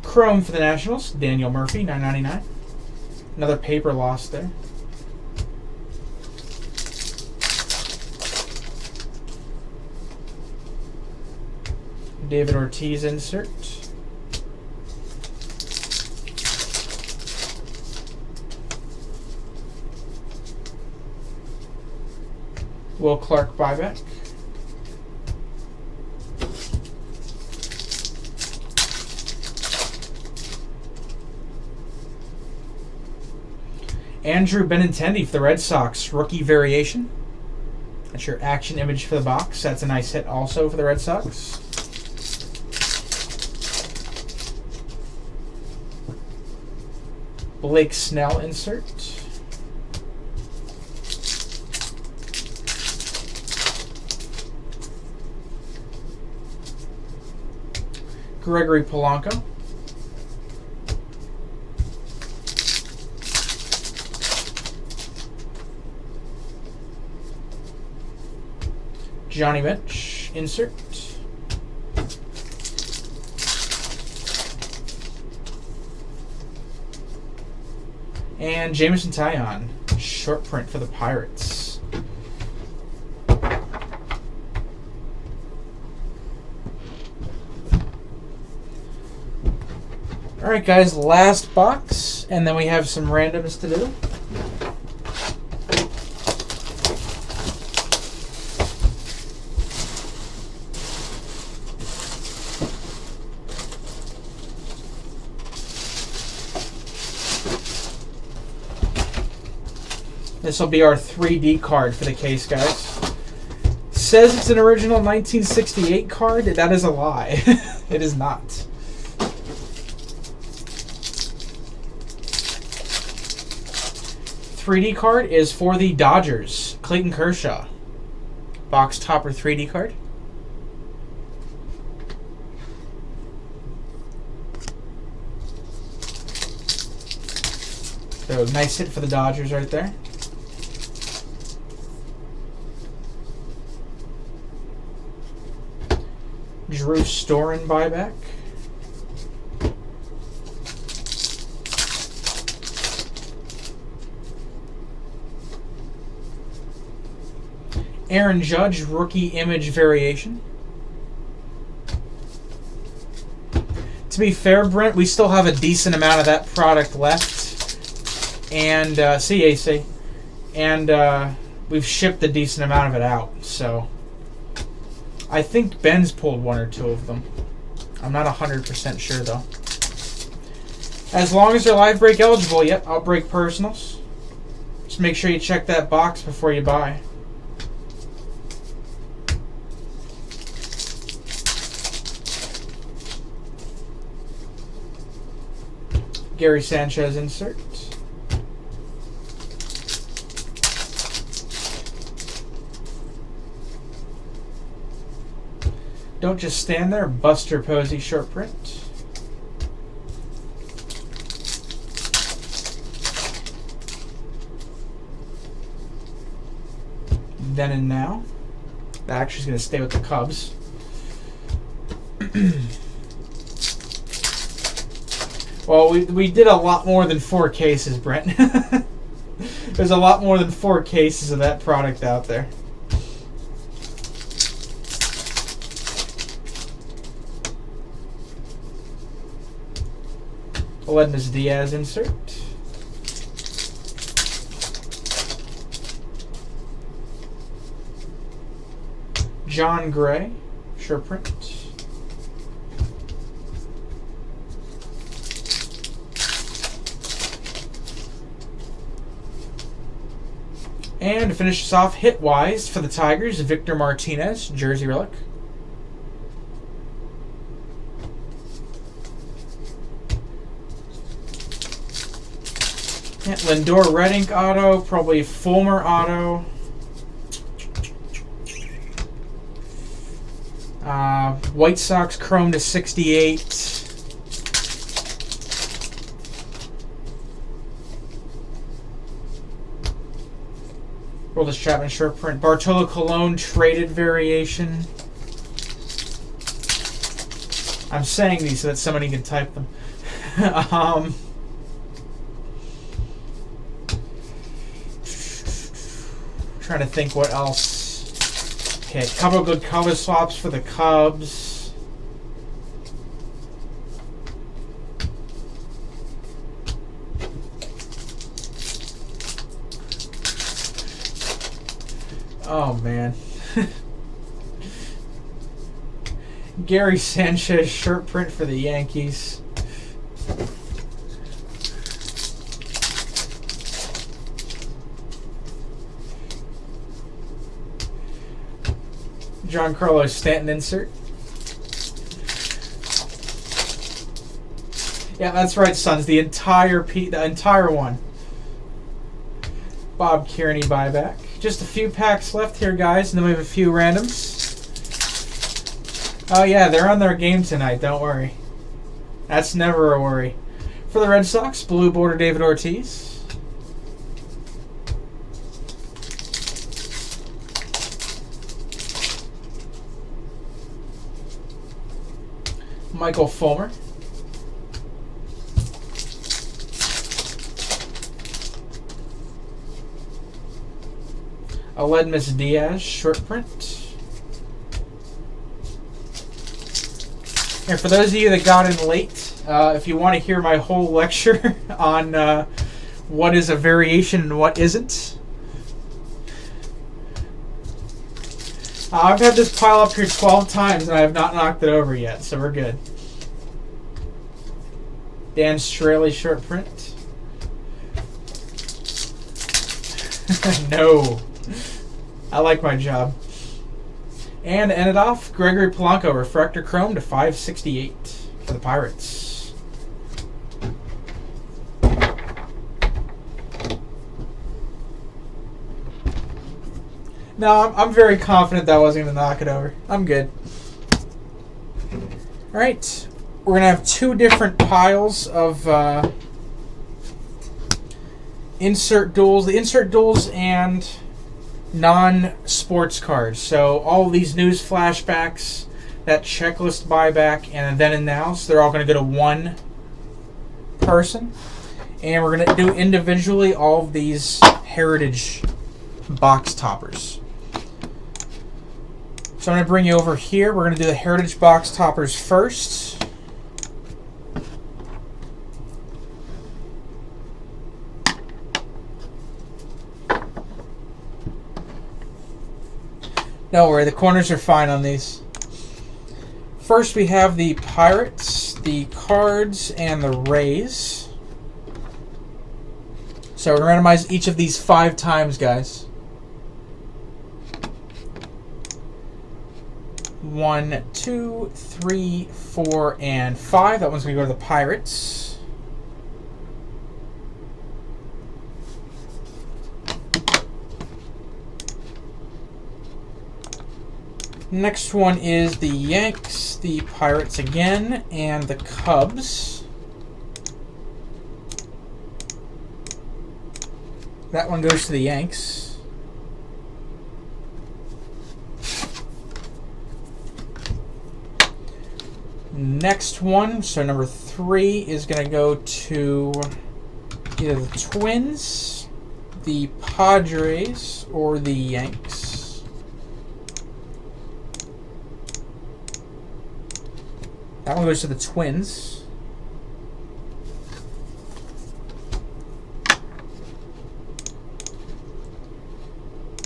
[SPEAKER 1] Chrome for the Nationals, Daniel Murphy, $9.99. Another paper loss there. David Ortiz insert. Will Clark buyback. Andrew Benintendi for the Red Sox, rookie variation. That's your action image for the box. That's a nice hit also for the Red Sox. Blake Snell insert. Gregory Polanco. Johnny Mitch insert. And Jameson Taillon, short print for the Pirates. Alright guys, last box, and then we have some randoms to do. This will be our 3D card for the case, guys. Says it's an original 1968 card. That is a lie. It is not. .3D card is for the Dodgers. Clayton Kershaw. Box topper 3D card. So nice hit for the Dodgers right there. Drew Storen buyback. Aaron Judge rookie image variation. To be fair, Brent, we still have a decent amount of that product left. And CAC. And we've shipped a decent amount of it out, so I think Ben's pulled one or two of them. I'm not 100% sure, though. As long as they're live break eligible, yep, I'll break personals. Just make sure you check that box before you buy. Gary Sanchez insert. Don't just stand there. Buster Posey short print. Then and Now. That actually is going to stay with the Cubs. Well, we did a lot more than 4 cases, Brent. There's a lot more than 4 cases of that product out there. Aledmus Diaz insert. John Gray, short print. And to finish us off, hit-wise for the Tigers, Victor Martinez, jersey relic. Yeah, Lindor red ink auto, probably Fulmer auto. White Sox chrome to 68. Roldis Chapman short print. Bartolo Colon traded variation. I'm saying these so that somebody can type them. Trying to think what else. Okay, a couple of good color swaps for the Cubs. Oh, man. Gary Sanchez shirt print for the Yankees. Giancarlo Stanton insert. Yeah, that's right, Sons. The entire one. Bob Kearney buyback. Just a few packs left here, guys, and then we have a few randoms. Oh yeah, they're on their game tonight. Don't worry. That's never a worry. For the Red Sox, blue border David Ortiz. Michael Fulmer. Aledmus Diaz, short print. And for those of you that got in late, if you want to hear my whole lecture on what is a variation and what isn't, I've had this pile up here 12 times and I have not knocked it over yet, so we're good. Dan Straley short print. No. I like my job. And to end it off, Gregory Polanco, refractor chrome to 568 for the Pirates. No, I'm very confident that wasn't going to knock it over. I'm good. Alright, we're going to have two different piles of insert duels. The insert duels and non-sports cards. So all of these news flashbacks, that checklist buyback, and then and now, so they're all going to go to one person. And we're going to do individually all of these heritage box toppers. So I'm going to bring you over here. We're going to do the heritage box toppers first. Don't worry, the corners are fine on these. First we have the Pirates, the Cards, and the Rays. So we're going to randomize each of these 5 times, guys. 1, 2, 3, 4, and 5. That one's going to go to the Pirates. Next one is the Yanks, the Pirates again, and the Cubs. That one goes to the Yanks. Next one, so number 3, is going to go to either the Twins, the Padres, or the Yanks. That one goes to the Twins.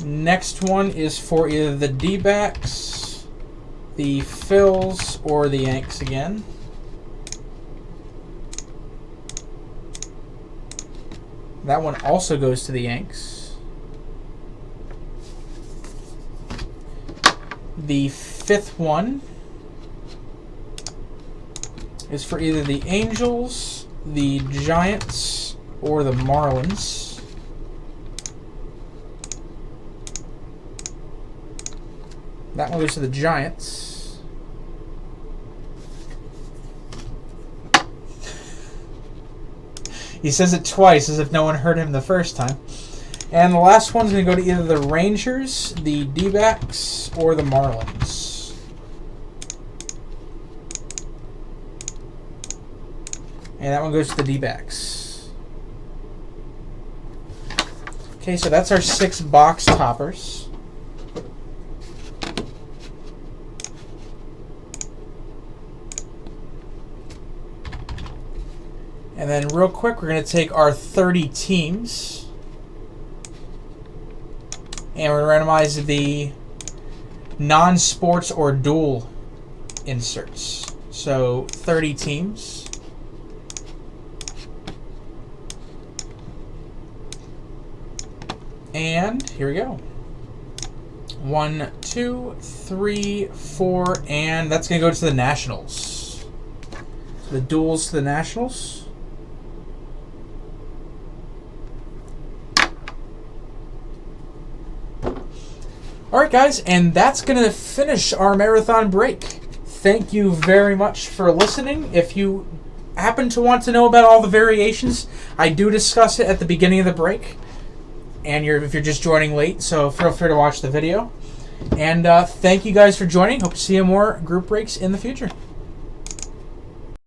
[SPEAKER 1] Next one is for either the D-backs, the Phils, or the Yanks again. That one also goes to the Yanks. The fifth one is for either the Angels, the Giants, or the Marlins. That one goes to the Giants. He says it twice as if no one heard him the first time. And the last one's going to go to either the Rangers, the D-backs, or the Marlins. And that one goes to the D-backs. Okay, so that's our 6 box toppers. And then real quick, we're going to take our 30 teams. And we're going to randomize the non-sports or dual inserts. So 30 teams. And here we go. 1, 2, 3, 4, and that's going to go to the Nationals. So the duals to the Nationals. Alright guys, and that's going to finish our marathon break. Thank you very much for listening. If you happen to want to know about all the variations, I do discuss it at the beginning of the break. And if you're just joining late, so feel free to watch the video. And thank you guys for joining. Hope to see you more group breaks in the future.